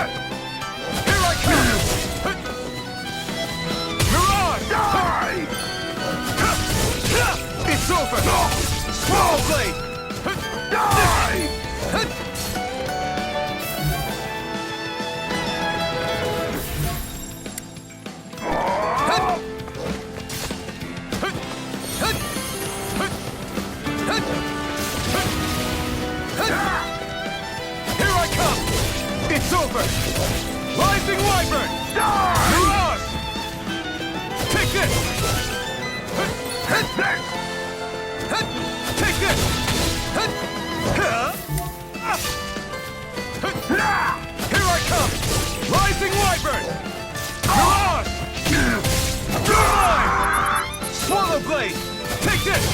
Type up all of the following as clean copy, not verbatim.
Here I come! Mirage! Die! It's over! Small blade! Die! Here I come! It's over! Rising Wyvern! Mirage! Take this! Take this! Here I come! Rising Wyvern! Mirage! Mine! Swallow Blade! Take this!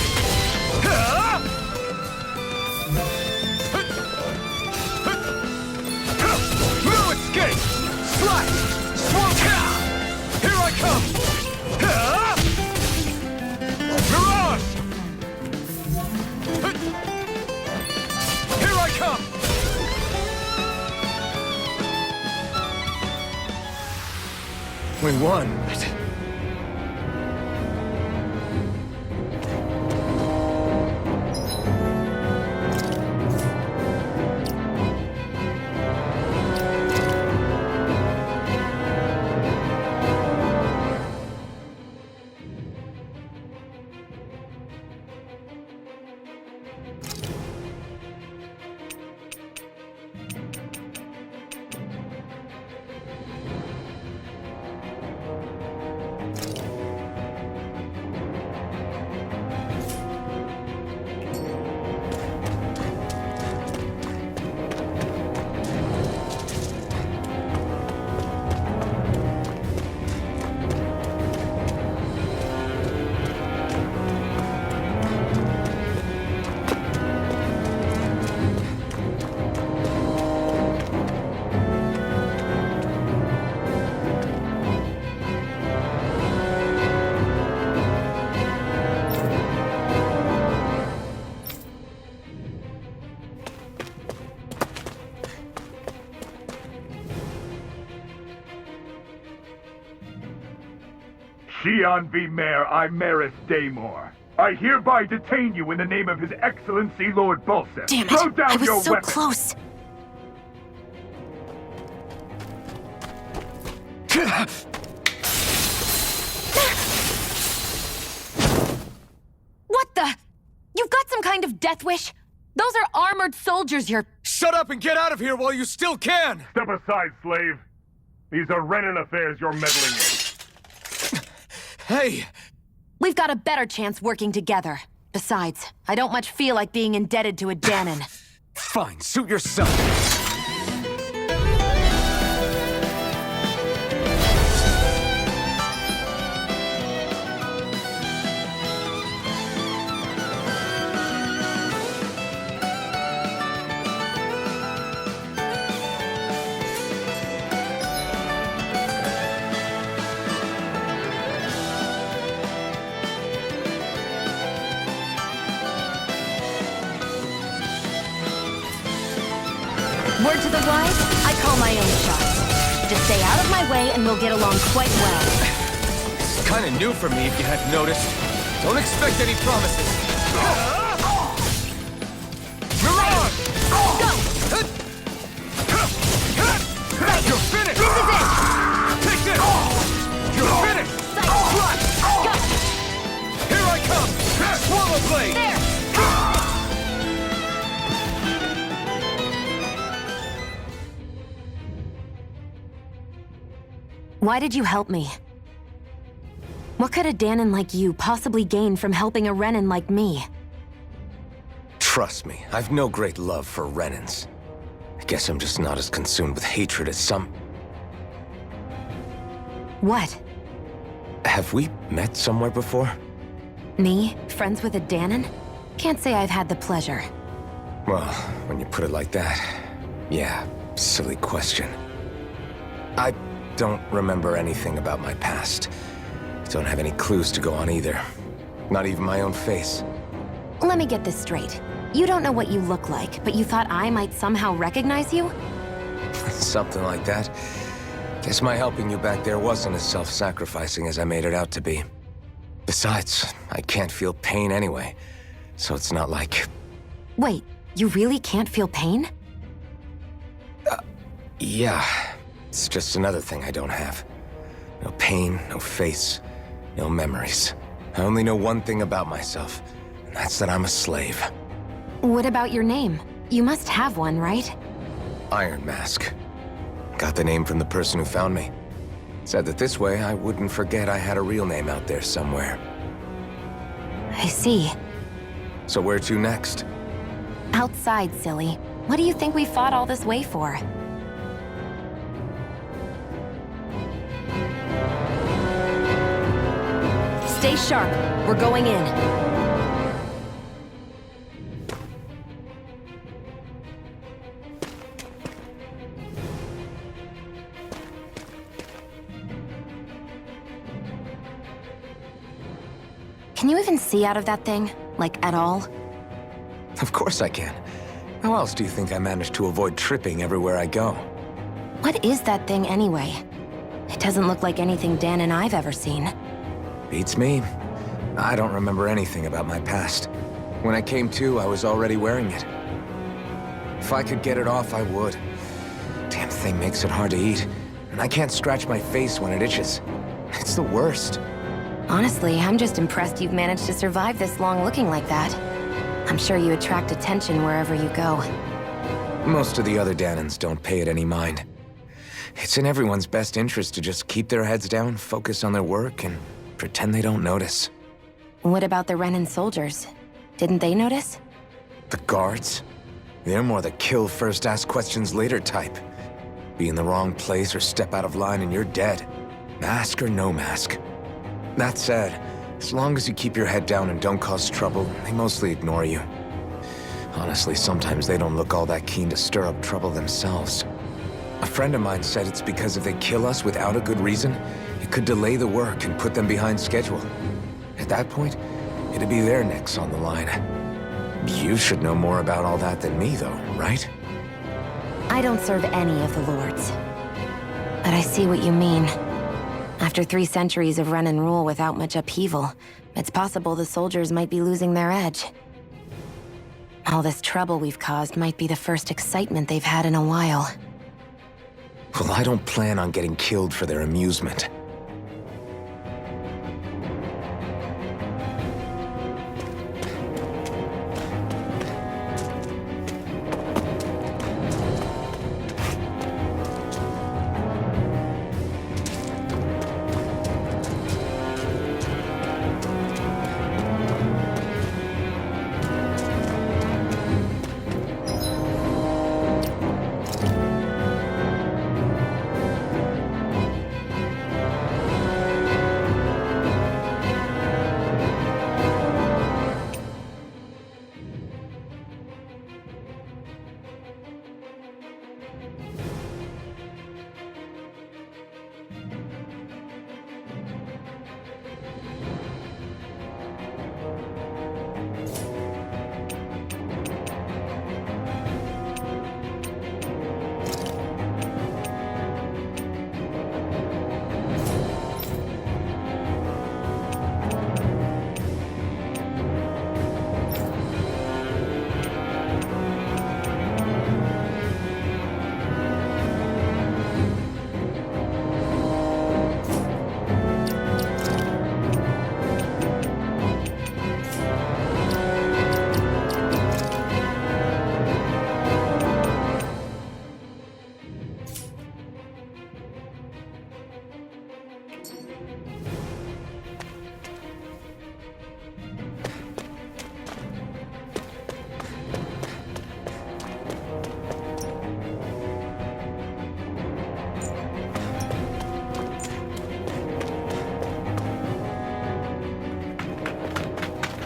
No escape! Slash! Swamp! Here I come! Mirage! Here I come! We won. Xian V. Mayor Imaris Daymore. I hereby detain you in the name of His Excellency Lord Bulseth. Damn Throw it! down I was your so weapon. close! What the? You've got some kind of death wish? Those are armored soldiers you're... Shut up and get out of here while you still can! Step aside, slave. These are Renan affairs you're meddling in. Hey! We've got a better chance working together. Besides, I don't much feel like being indebted to a Danon. Fine, suit yourself. Word to the wise, I call my own shots. Just stay out of my way and we'll get along quite well. It's kinda new for me if you hadn't noticed. Don't expect any promises. Mirage! Go! You're finished! This is it! Take this! You're finished! Sight! Go! Here I come! Swallow Blade! There! Why did you help me? What could a Danon like you possibly gain from helping a Renan like me? Trust me, I've no great love for Renans. I guess I'm just not as consumed with hatred as some... What? Have we met somewhere before? Me? Friends with a Danon? Can't say I've had the pleasure. Well, when you put it like that, yeah, silly question. I don't remember anything about my past. Don't have any clues to go on either. Not even my own face. Let me get this straight. You don't know what you look like, but you thought I might somehow recognize you? Something like that. Guess my helping you back there wasn't as self-sacrificing as I made it out to be. Besides, I can't feel pain anyway, so it's not like... Wait, you really can't feel pain? Yeah. It's just another thing I don't have. No pain, no face, no memories. I only know one thing about myself, and that's that I'm a slave. What about your name? You must have one, right? Iron Mask. Got the name from the person who found me. Said that this way I wouldn't forget I had a real name out there somewhere. I see. So where to next? Outside, silly. What do you think we fought all this way for? Stay sharp. We're going in. Can you even see out of that thing? Like, at all? Of course I can. How else do you think I managed to avoid tripping everywhere I go? What is that thing anyway? It doesn't look like anything Dan and I've ever seen. Beats me. I don't remember anything about my past. When I came to, I was already wearing it. If I could get it off, I would. Damn thing makes it hard to eat, and I can't scratch my face when it itches. It's the worst. Honestly, I'm just impressed you've managed to survive this long looking like that. I'm sure you attract attention wherever you go. Most of the other Danans don't pay it any mind. It's in everyone's best interest to just keep their heads down, focus on their work, and pretend they don't notice. What about the Renan soldiers? Didn't they notice? The guards? They're more the kill first, ask questions later type. Be in the wrong place or step out of line and you're dead. Mask or no mask. That said, as long as you keep your head down and don't cause trouble, they mostly ignore you. Honestly, sometimes they don't look all that keen to stir up trouble themselves. A friend of mine said it's because if they kill us without a good reason, it could delay the work and put them behind schedule. At that point, it'd be their necks on the line. You should know more about all that than me, though, right? I don't serve any of the lords. But I see what you mean. After 3 centuries of run and rule without much upheaval, it's possible the soldiers might be losing their edge. All this trouble we've caused might be the first excitement they've had in a while. Well, I don't plan on getting killed for their amusement.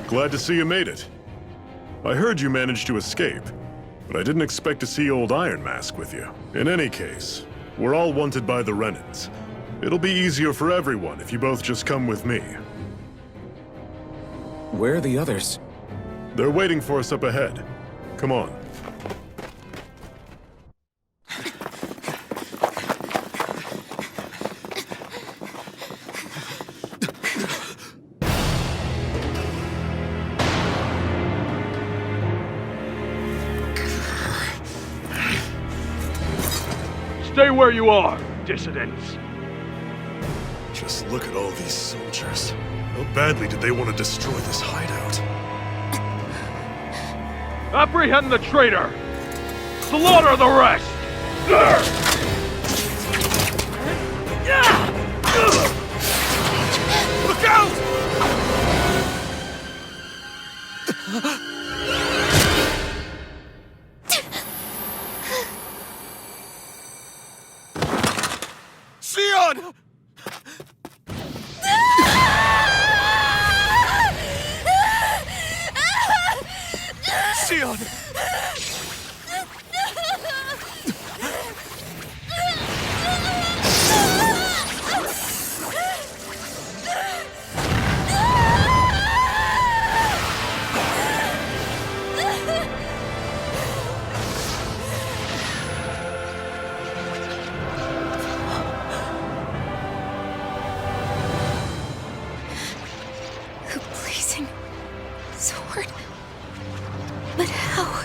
Glad to see you made it. I heard you managed to escape, but I didn't expect to see old Iron Mask with you. In any case, we're all wanted by the Renans. It'll be easier for everyone if you both just come with me. Where are the others? They're waiting for us up ahead. Come on. Stay where you are, dissidents. Just look at all these soldiers. How badly did they want to destroy this hideout? Apprehend the traitor! Slaughter the rest! Look out! Sion! Sion! The blazing sword. But how?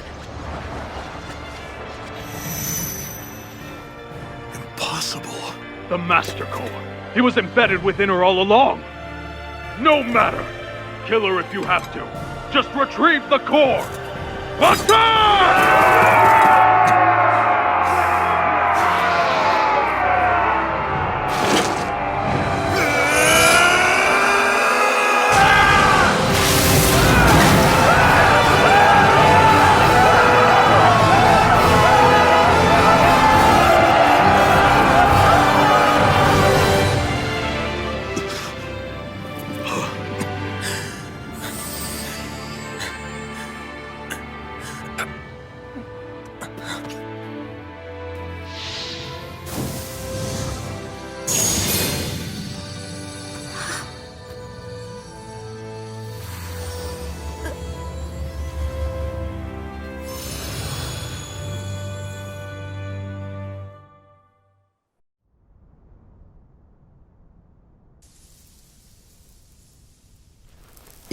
Impossible. The Master Core. He was embedded within her all along. No matter. Kill her if you have to. Just retrieve the core. Attack!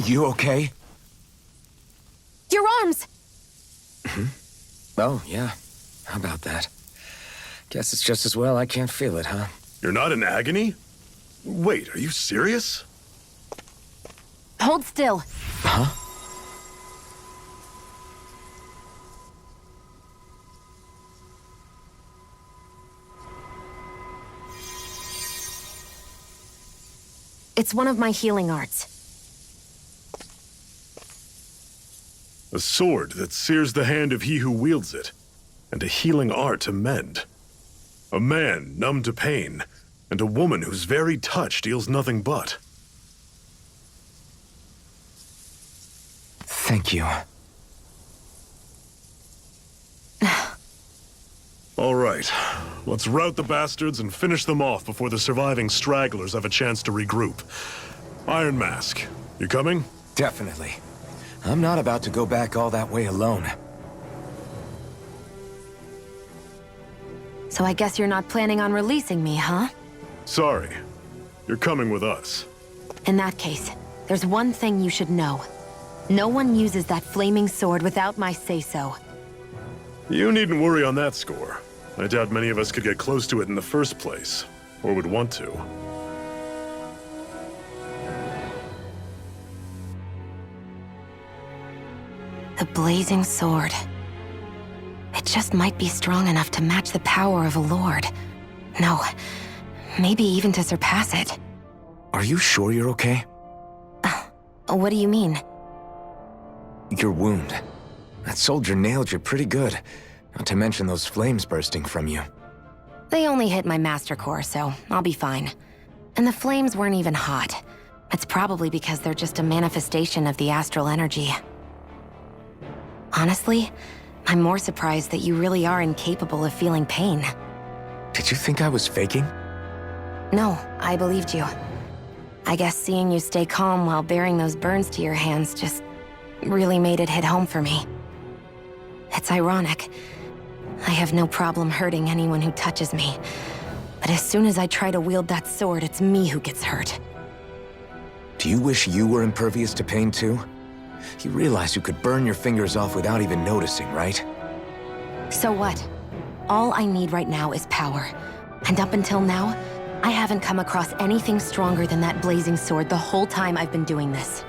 You okay? Your arms! Oh, yeah. How about that? Guess it's just as well I can't feel it, huh? You're not in agony? Wait, are you serious? Hold still. Huh? It's one of my healing arts. A sword that sears the hand of he who wields it, and a healing art to mend. A man numb to pain, and a woman whose very touch deals nothing but. Thank you. All right, let's rout the bastards and finish them off before the surviving stragglers have a chance to regroup. Iron Mask, you coming? Definitely. I'm not about to go back all that way alone. So I guess you're not planning on releasing me, huh? Sorry, you're coming with us. In that case, there's one thing you should know. No one uses that flaming sword without my say-so. You needn't worry on that score. I doubt many of us could get close to it in the first place, or would want to. The blazing sword. It just might be strong enough to match the power of a lord. No, maybe even to surpass it. Are you sure you're okay? What do you mean? Your wound. That soldier nailed you pretty good. Not to mention those flames bursting from you. They only hit my master core, so I'll be fine. And the flames weren't even hot. It's probably because they're just a manifestation of the astral energy. Honestly, I'm more surprised that you really are incapable of feeling pain. Did you think I was faking? No, I believed you. I guess seeing you stay calm while bearing those burns to your hands just really made it hit home for me. It's ironic. I have no problem hurting anyone who touches me. But as soon as I try to wield that sword, it's me who gets hurt. Do you wish you were impervious to pain too? You realize you could burn your fingers off without even noticing, right? So what? All I need right now is power. And up until now, I haven't come across anything stronger than that blazing sword the whole time I've been doing this.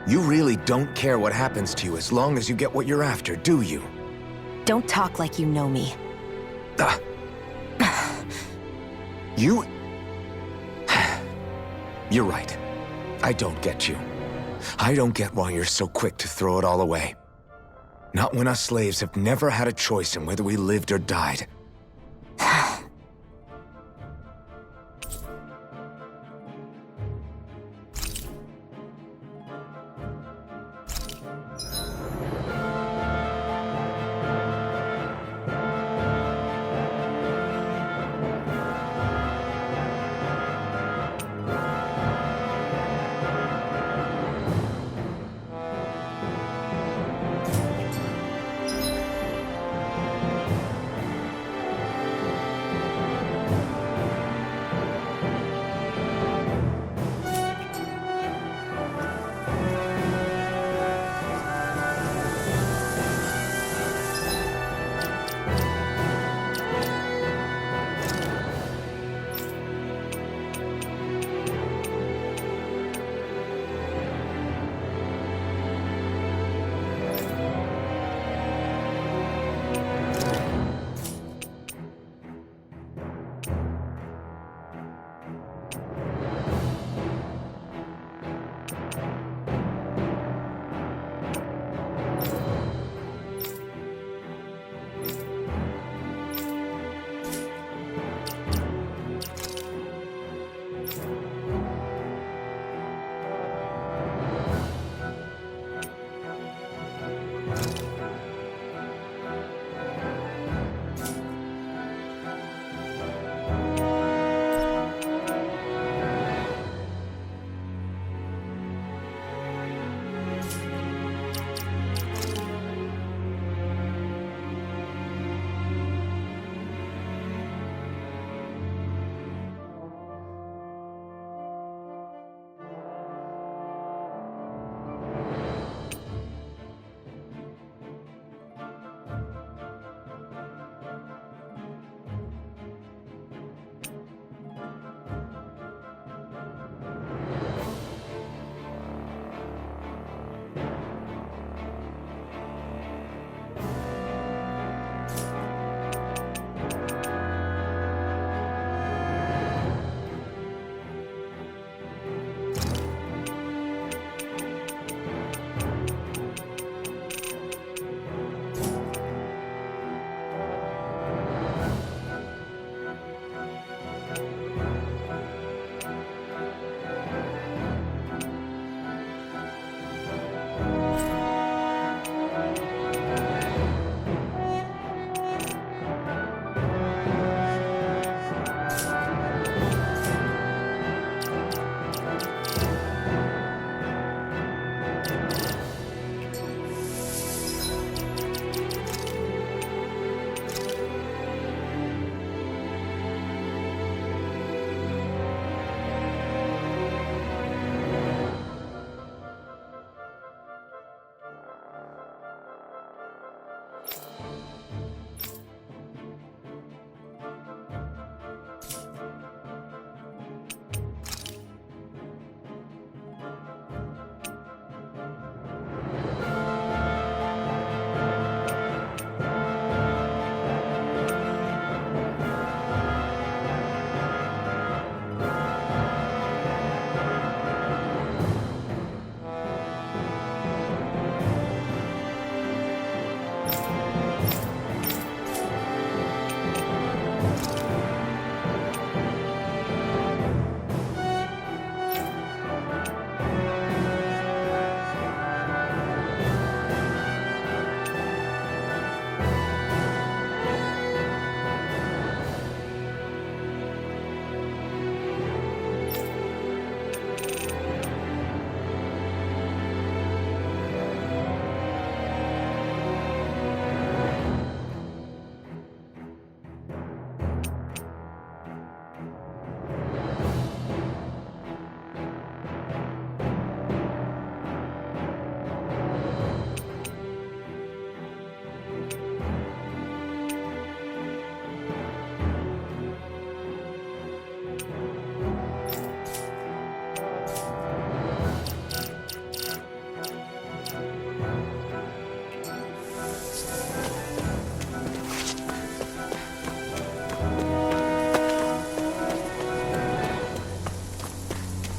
You really don't care what happens to you as long as you get what you're after, do you? Don't talk like you know me. You... You're right. I don't get you. I don't get why you're so quick to throw it all away. Not when us slaves have never had a choice in whether we lived or died.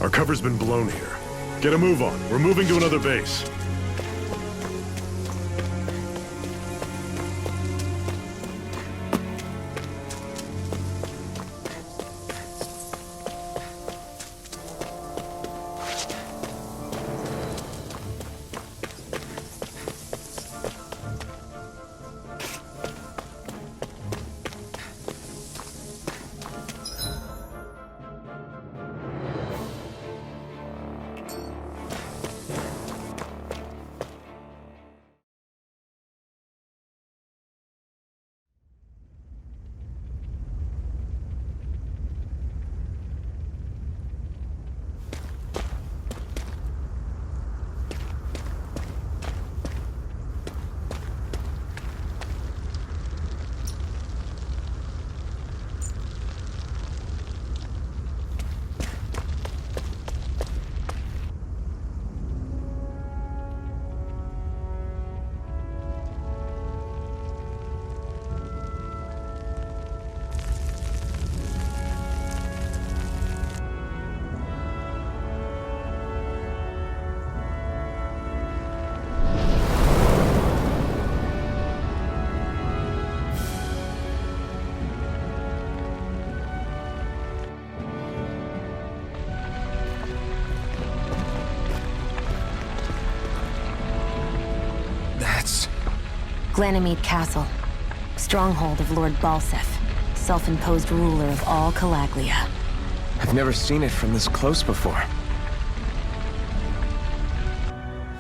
Our cover's been blown here. Get a move on. We're moving to another base. Glanamede Castle, stronghold of Lord Balsef, self-imposed ruler of all Calaglia. I've never seen it from this close before.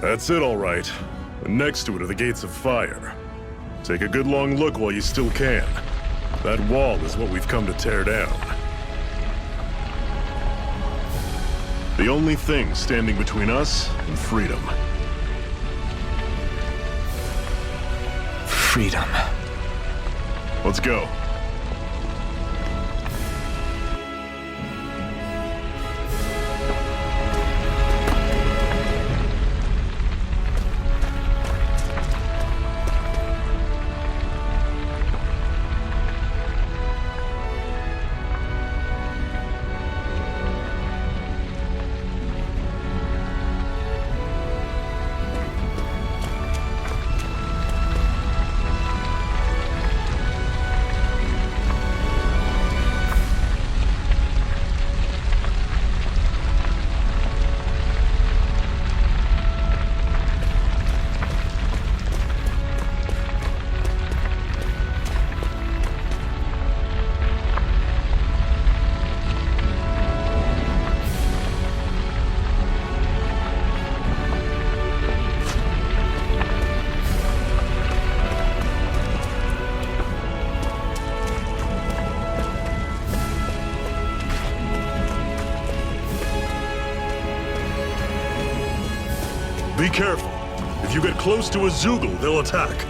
That's it, all right. And next to it are the Gates of Fire. Take a good long look while you still can. That wall is what we've come to tear down. The only thing standing between us and freedom. Freedom. Let's go. Be careful. If you get close to a Zoogle, they'll attack.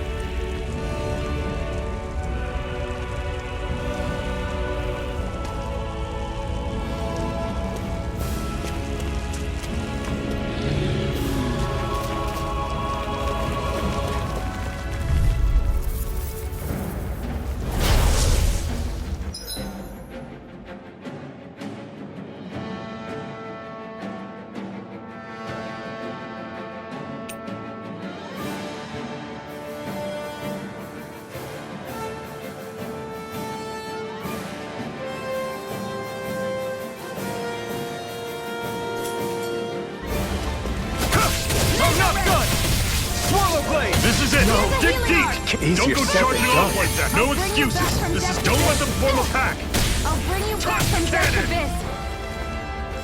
This is it! No. Dig deep! Don't go charging off like that! No excuses! This is don't let them form a pack! I'll bring you back from death abyss!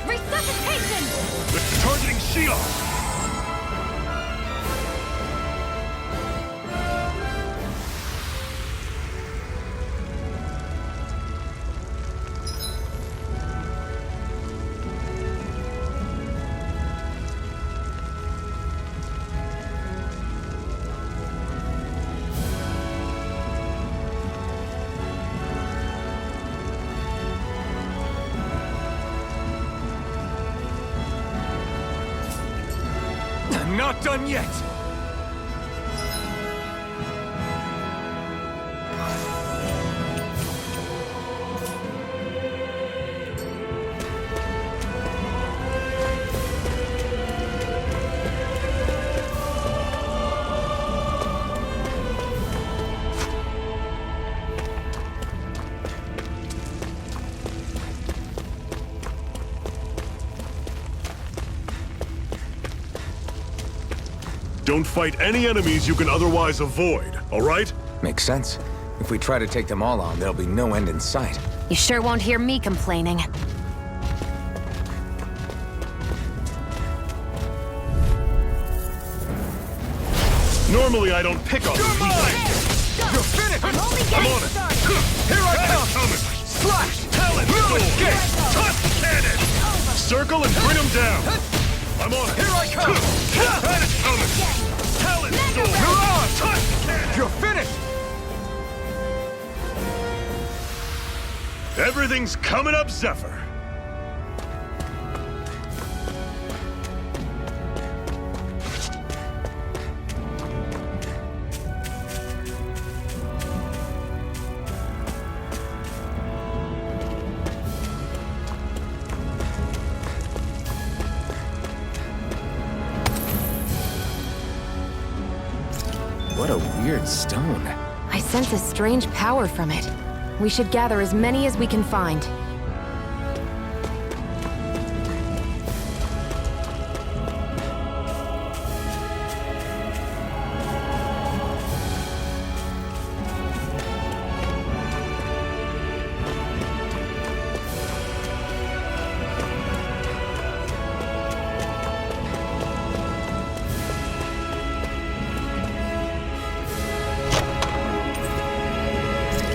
Resuscitation! They're targeting Sheol! I'm not done yet! Don't fight any enemies you can otherwise avoid, alright? Makes sense. If we try to take them all on, there'll be no end in sight. You sure won't hear me complaining. Normally I don't pick on You're weak mine! things. You're finished! I'm only I'm getting on it. started. Here I come! Coming. Slash! Talent No sword. escape! Touch cannon! Circle and bring him down! I'm on it. Here I come! That is coming! Talent sword! You're on! Touch cannon! You're finished! Everything's coming up, Zephyr! What a weird stone. I sense a strange power from it. We should gather as many as we can find.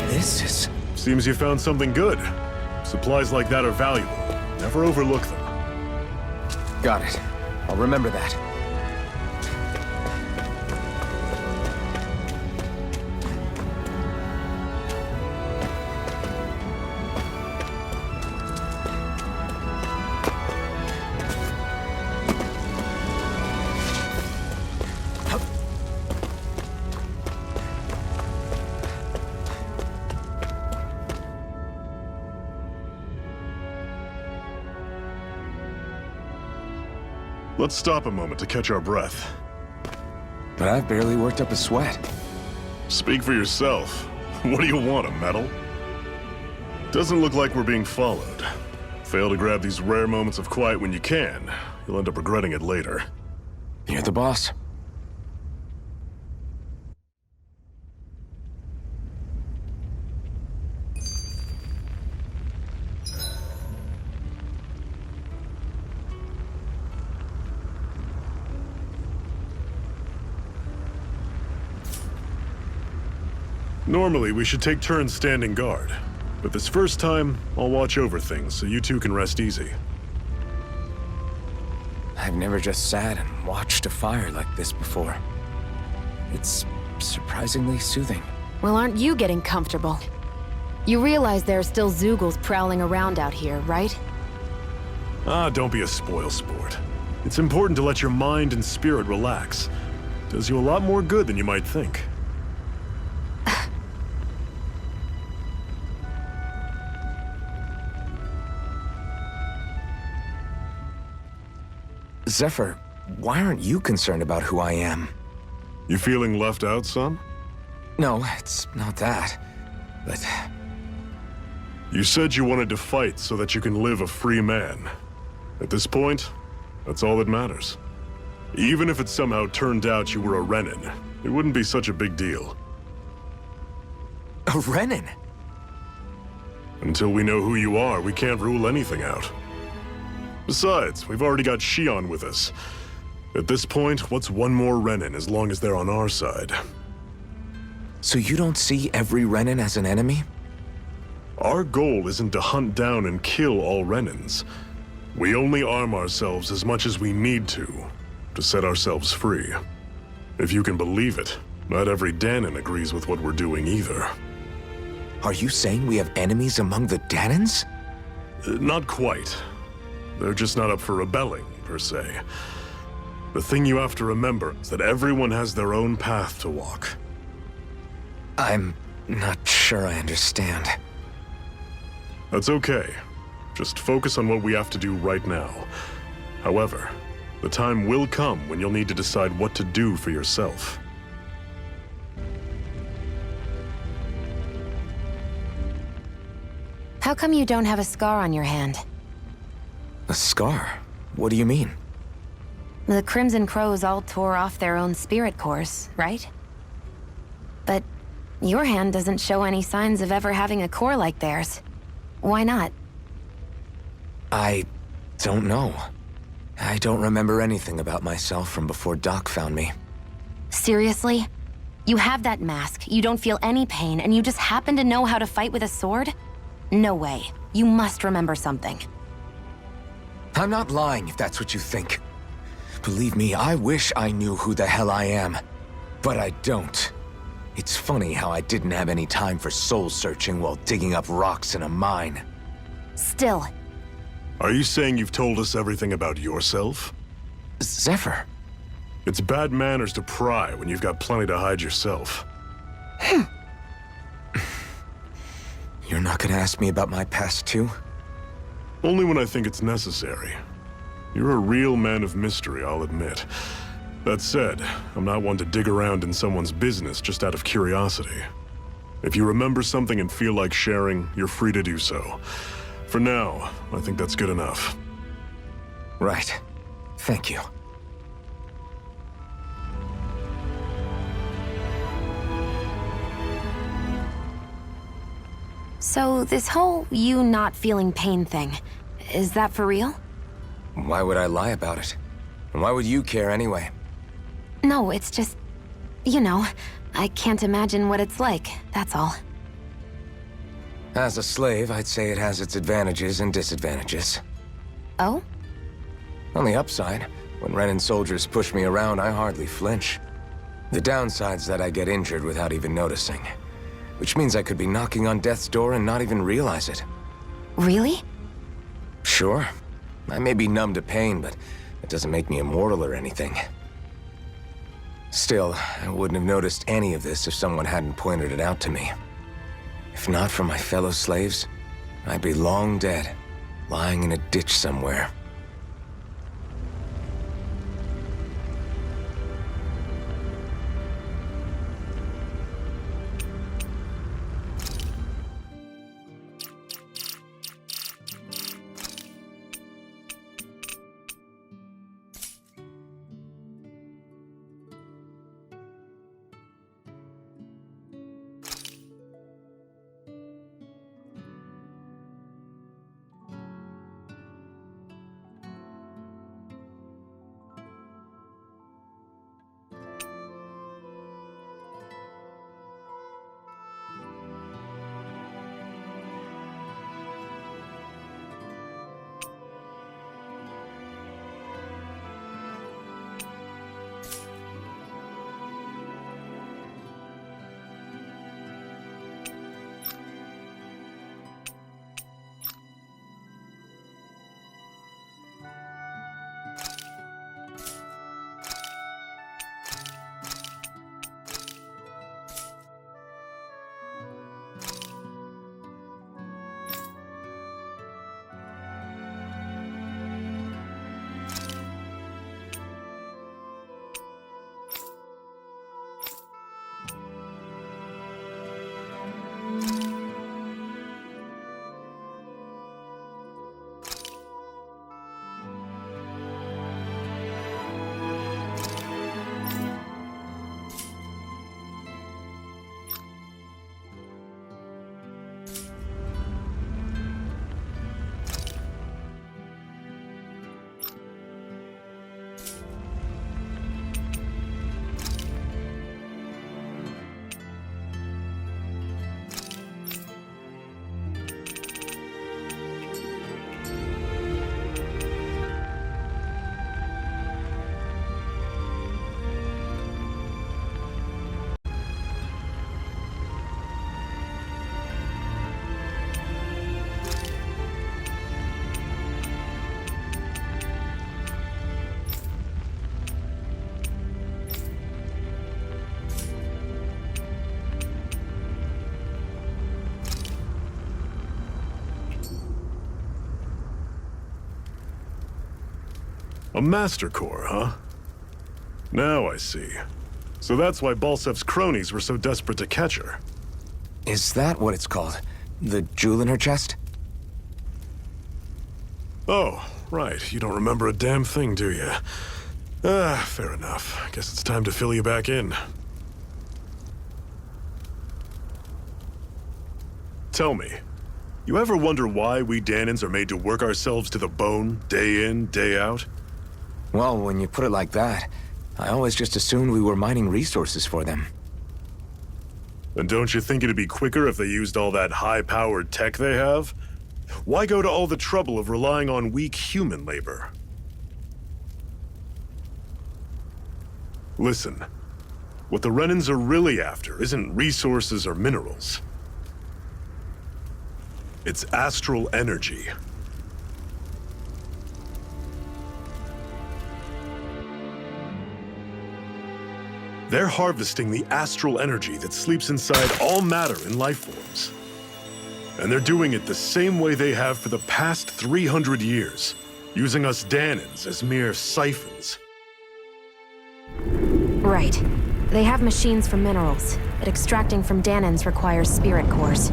This is... Seems you found something good. Supplies like that are valuable. Never overlook them. Got it. I'll remember that. Let's stop a moment to catch our breath. But I've barely worked up a sweat. Speak for yourself. What do you want, a medal? Doesn't look like we're being followed. Fail to grab these rare moments of quiet when you can. You'll end up regretting it later. You're the boss. Normally, we should take turns standing guard. But this first time, I'll watch over things so you two can rest easy. I've never just sat and watched a fire like this before. It's surprisingly soothing. Well, aren't you getting comfortable? You realize there are still Zeugles prowling around out here, right? Ah, don't be a spoil sport. It's important to let your mind and spirit relax. Does you a lot more good than you might think. Zephyr, why aren't you concerned about who I am? You feeling left out, son? No, it's not that. But You said you wanted to fight so that you can live a free man. At this point, that's all that matters. Even if it somehow turned out you were a Renin, it wouldn't be such a big deal. a Renin? Until we know who you are, we can't rule anything out. Besides, we've already got Shion with us. At this point, what's one more Renin as long as they're on our side? So you don't see every Renin as an enemy? Our goal isn't to hunt down and kill all Renins. We only arm ourselves as much as we need to set ourselves free. If you can believe it, not every Danon agrees with what we're doing either. Are you saying we have enemies among the Danons? Not quite. They're just not up for rebelling, per se. The thing you have to remember is that everyone has their own path to walk. I'm not sure I understand. That's okay. Just focus on what we have to do right now. However, the time will come when you'll need to decide what to do for yourself. How come you don't have a scar on your hand? A scar? What do you mean? The Crimson Crows all tore off their own spirit cores, right? But your hand doesn't show any signs of ever having a core like theirs. Why not? I don't know. I don't remember anything about myself from before Doc found me. Seriously? You have that mask, you don't feel any pain, and you just happen to know how to fight with a sword? No way. You must remember something. I'm not lying if that's what you think. Believe me, I wish I knew who the hell I am. But I don't. It's funny how I didn't have any time for soul searching while digging up rocks in a mine. Still, Are you saying you've told us everything about yourself? Zephyr. It's bad manners to pry when you've got plenty to hide yourself. You're not gonna ask me about my past too? Only when I think it's necessary. You're a real man of mystery, I'll admit. That said, I'm not one to dig around in someone's business just out of curiosity. If you remember something and feel like sharing, you're free to do so. For now, I think that's good enough. Right. Thank you. so this whole you not feeling pain thing, is that for real? Why would I lie about it? And why would you care anyway? No, it's just, you know, I can't imagine what it's like, that's all. As a slave, I'd say it has its advantages and disadvantages. Oh? On the upside, when Renan soldiers push me around, I hardly flinch. The downside's that I get injured without even noticing. Which means I could be knocking on death's door and not even realize it. Really? Sure. I may be numb to pain, but it doesn't make me immortal or anything. Still, I wouldn't have noticed any of this if someone hadn't pointed it out to me. If not for my fellow slaves, I'd be long dead, lying in a ditch somewhere. A Master Core, huh? Now I see. So that's why Balsef's cronies were so desperate to catch her. Is that what it's called? The jewel in her chest? Oh, right. You don't remember a damn thing, do you? Fair enough. Guess it's time to fill you back in. Tell me, you ever wonder why we Danans are made to work ourselves to the bone, day in, day out? Well, when you put it like that, I always just assumed we were mining resources for them. And don't you think it'd be quicker if they used all that high-powered tech they have? Why go to all the trouble of relying on weak human labor? Listen, what the Renans are really after isn't resources or minerals. It's astral energy. They're harvesting the astral energy that sleeps inside all matter in life forms. And they're doing it the same way they have for the past 300 years, using us Danans as mere siphons. Right. They have machines for minerals, but extracting from Danans requires spirit cores.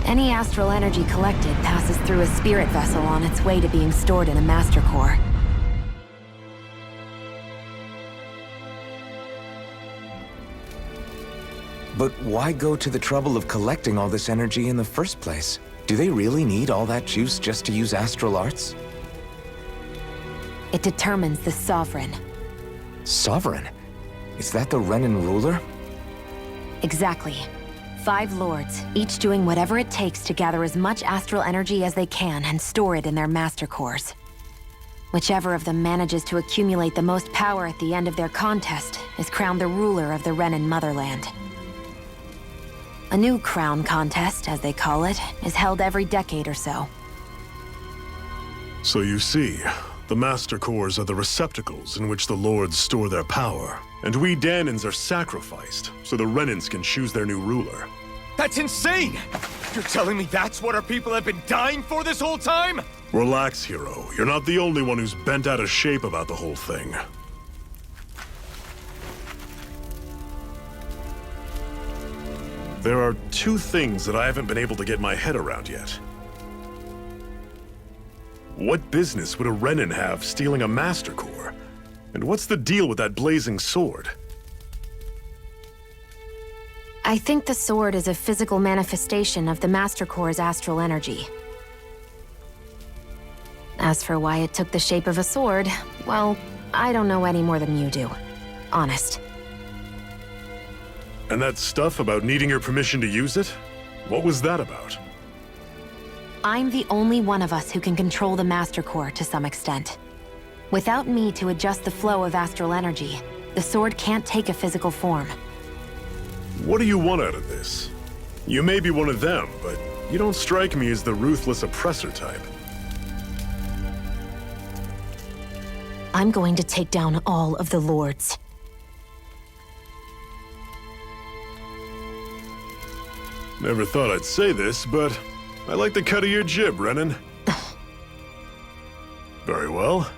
Any astral energy collected passes through a spirit vessel on its way to being stored in a master core. But why go to the trouble of collecting all this energy in the first place? Do they really need all that juice just to use astral arts? It determines the Sovereign. Sovereign? Is that the Renan ruler? Exactly. 5 lords, each doing whatever it takes to gather as much astral energy as they can and store it in their master cores. Whichever of them manages to accumulate the most power at the end of their contest is crowned the ruler of the Renan motherland. A new crown contest, as they call it, is held every decade or so. So you see, the Master Cores are the receptacles in which the Lords store their power. And we Danans are sacrificed, so the Renans can choose their new ruler. That's insane! You're telling me that's what our people have been dying for this whole time? Relax, hero. You're not the only one who's bent out of shape about the whole thing. There are 2 things that I haven't been able to get my head around yet. What business would a Renan have stealing a Master Core? And what's the deal with that blazing sword? I think the sword is a physical manifestation of the Master Core's astral energy. As for why it took the shape of a sword, well, I don't know any more than you do. Honest. And that stuff about needing your permission to use it? What was that about? I'm the only one of us who can control the Master Core to some extent. Without me to adjust the flow of astral energy, the sword can't take a physical form. What do you want out of this? You may be one of them, but you don't strike me as the ruthless oppressor type. I'm going to take down all of the lords. Never thought I'd say this, but I like the cut of your jib, Renan. Very well.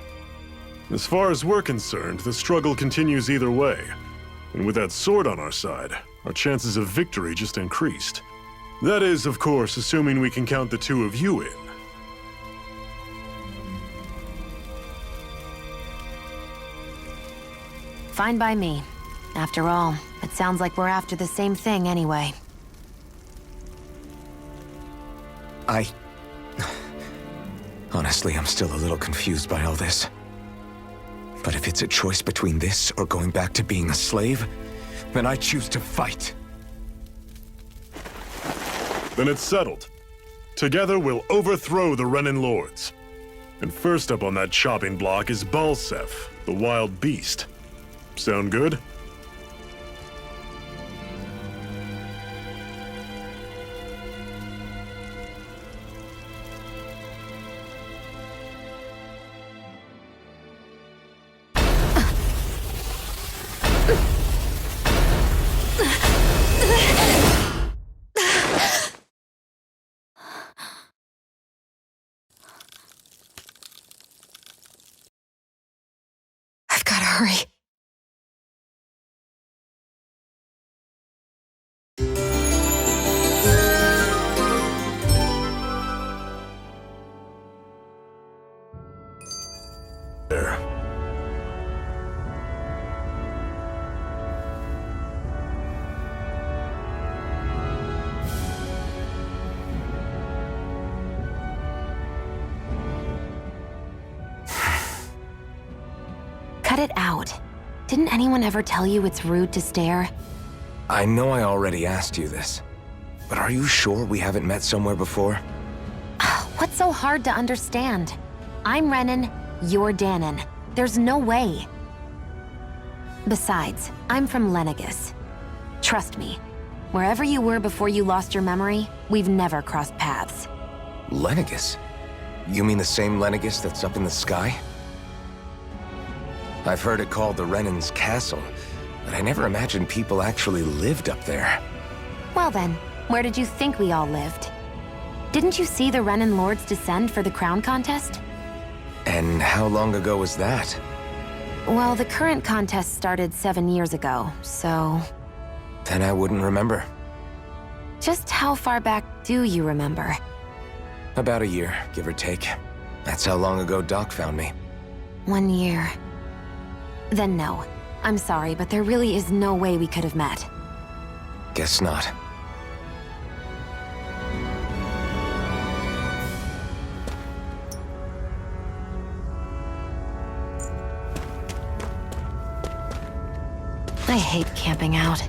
As far as we're concerned, the struggle continues either way. And with that sword on our side, our chances of victory just increased. That is, of course, assuming we can count the 2 of you in. Fine by me. After all, it sounds like we're after the same thing anyway. Honestly, I'm still a little confused by all this. But if it's a choice between this or going back to being a slave, then I choose to fight. Then it's settled. Together we'll overthrow the Renan Lords. And first up on that chopping block is Balsef, the wild beast. Sound good? I've gotta hurry. There. it out. Didn't anyone ever tell you it's rude to stare? I know I already asked you this, but are you sure we haven't met somewhere before? What's so hard to understand? I'm Renan, you're Danon. There's no way. Besides, I'm from Lenegus. Trust me, wherever you were before you lost your memory, we've never crossed paths. Lenegus? You mean the same Lenegus that's up in the sky? I've heard it called the Renan's Castle, but I never imagined people actually lived up there. Well then, where did you think we all lived? Didn't you see the Renan Lords descend for the crown contest? And how long ago was that? Well, the current contest started 7 years ago, so... Then I wouldn't remember. Just how far back do you remember? About a year, give or take. That's how long ago Doc found me. 1 year. Then no. I'm sorry, but there really is no way we could have met. Guess not. I hate camping out.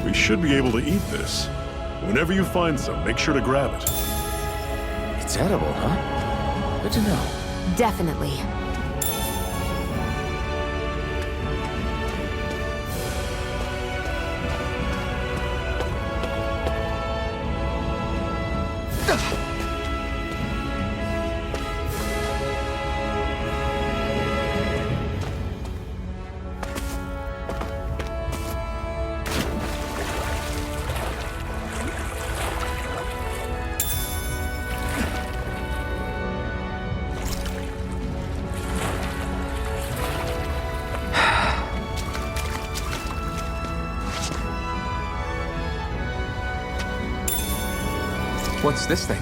We should be able to eat this. Whenever you find some, make sure to grab it. It's edible, huh? Good to know. Definitely. What's this thing?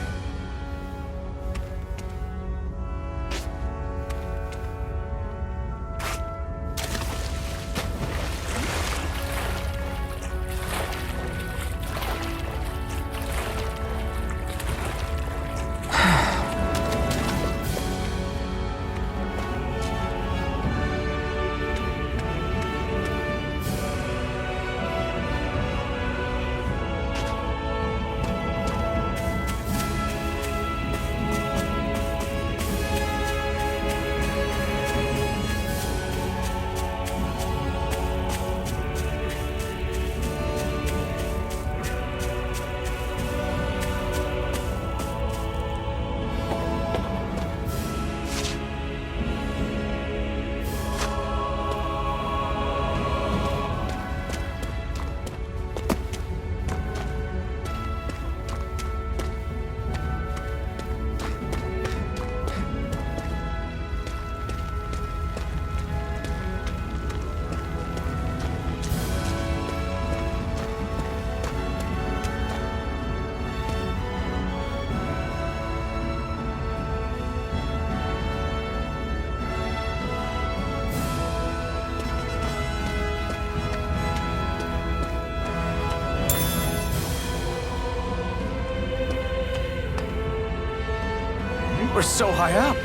We're so high up.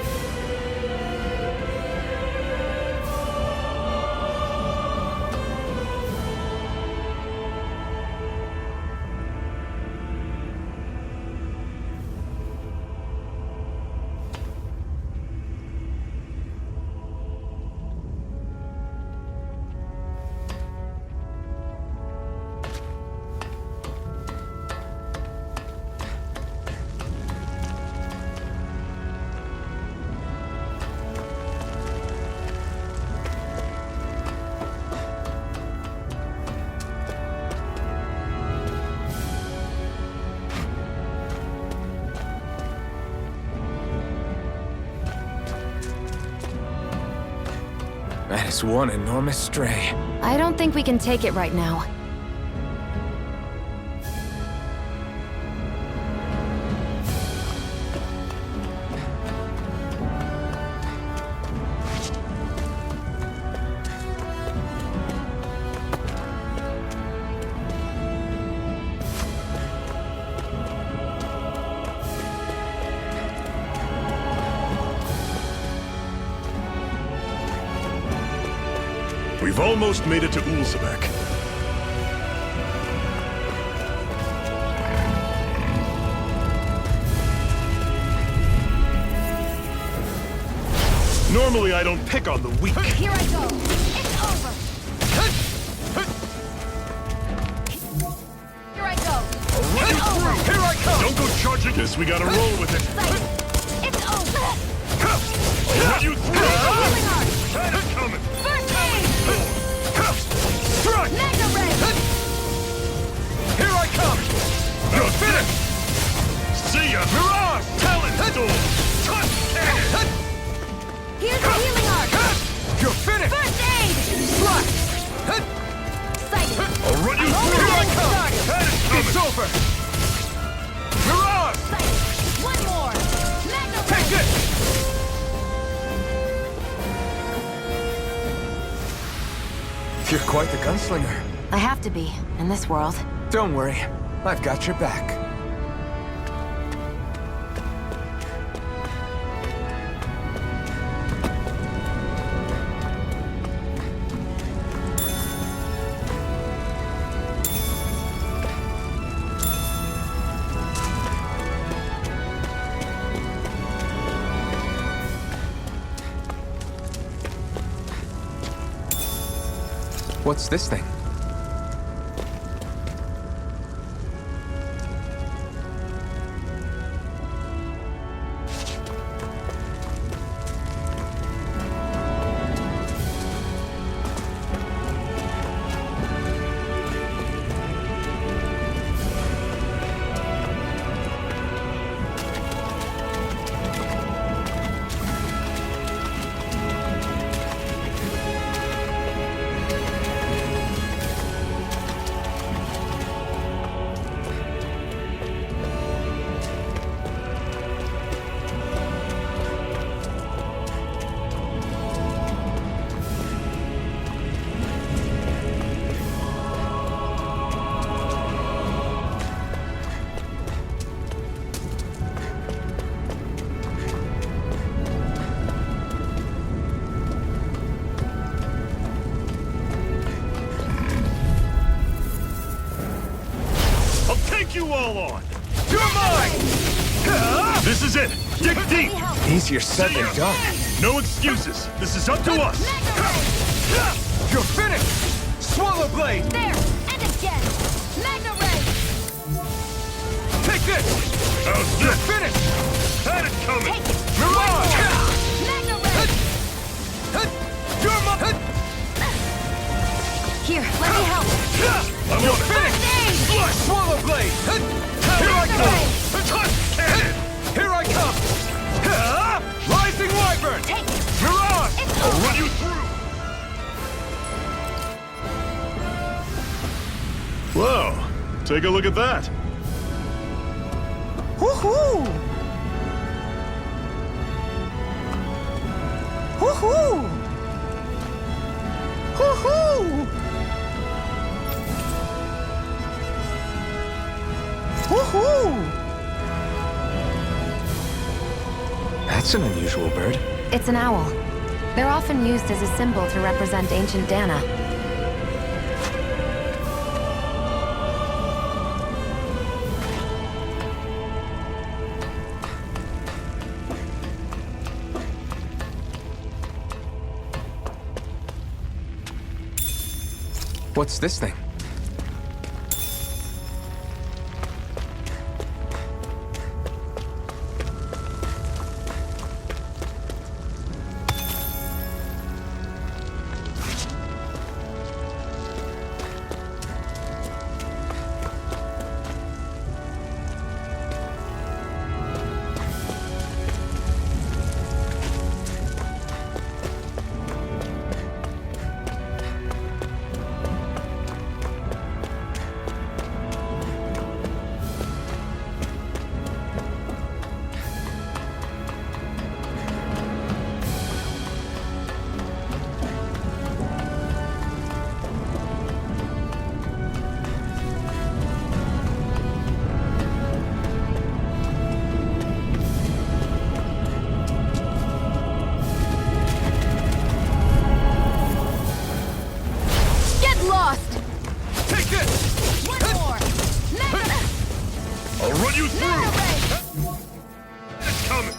That is one enormous stray. I don't think we can take it right now. We've almost made it to Ulzebek. Normally I don't pick on the weak. Here I go. It's over. Here I go. It's over. Here I come! Don't go charging. Guess we gotta roll with it. It's over. I'll run you through. Healing arc. It's coming. First aid. Strike! Mega red. Here I come! You're finished. See ya. Mirage! Talent storm. Touch cannon. Here's the healing arc. You're finished! First aid. Slash! Sighted. I'll run you through. Here I come! That is It's coming. over! Mirage! Sighted. One more. Mega red. Take this! You're quite the gunslinger. I have to be, in this world. Don't worry, I've got your back. What's this thing? you all on? You're mine! This is it! Dig deep! Easier said than done. No excuses! This is up to us! You're finished! Swallow blade! There! And again! Magna Ray! Take this! How's You're this? finished! Had it coming! Take it! Mirage! Magna Ray! You're my... Here, let me help! I'm You're on it! finished! Flush! Swallow blade! Here I Magna come! Ray! Touch cannon! Here I come! Rising Wyvern! Take it! Mirage! It's I'll over! run you through! Whoa, take a look at that. Woohoo! Woohoo! Woohoo! Woohoo! That's an unusual bird. It's an owl. They're often used as a symbol to represent ancient Dana. What's this thing? Get lost! Take this! One more! Magna... I'll run you through! Magna Ray! It's coming!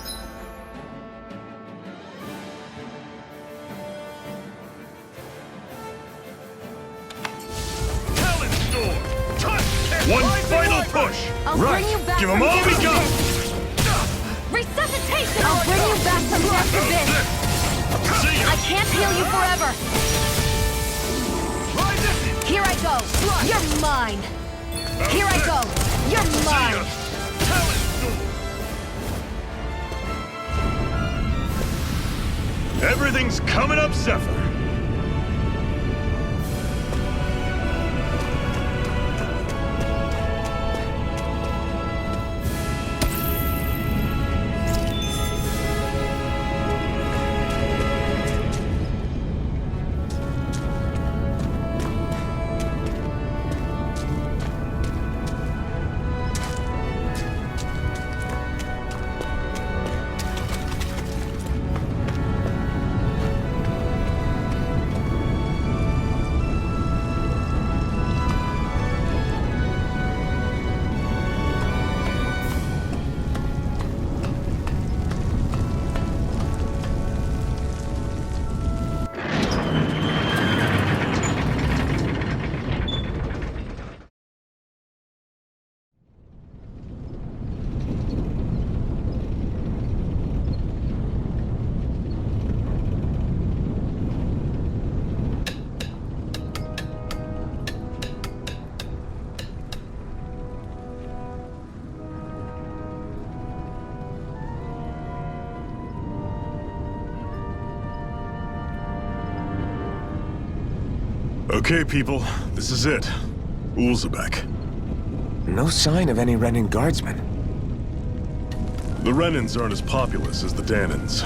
Talon Storm! Touch cannon! One final push! I'll bring you back Give 'em from all we death to got! this. Resuscitation! I'll bring you back from death to this. See ya! I can't heal you forever. Try this! Here I go. You're mine. Here I go. You're See ya! mine. Talon Storm! Everything's coming up, Zephyr! Okay, people, this is it. Ulzebek. No sign of any Renin guardsmen. The Renins aren't as populous as the Danans.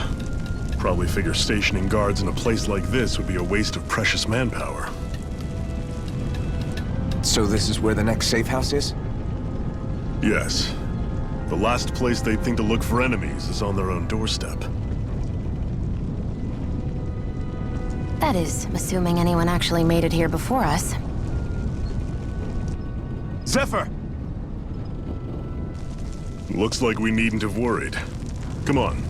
Probably figure stationing guards in a place like this would be a waste of precious manpower. So this is where the next safe house is? Yes. The last place they'd think to look for enemies is on their own doorstep. That is, assuming anyone actually made it here before us. Zephyr! Looks like we needn't have worried. Come on,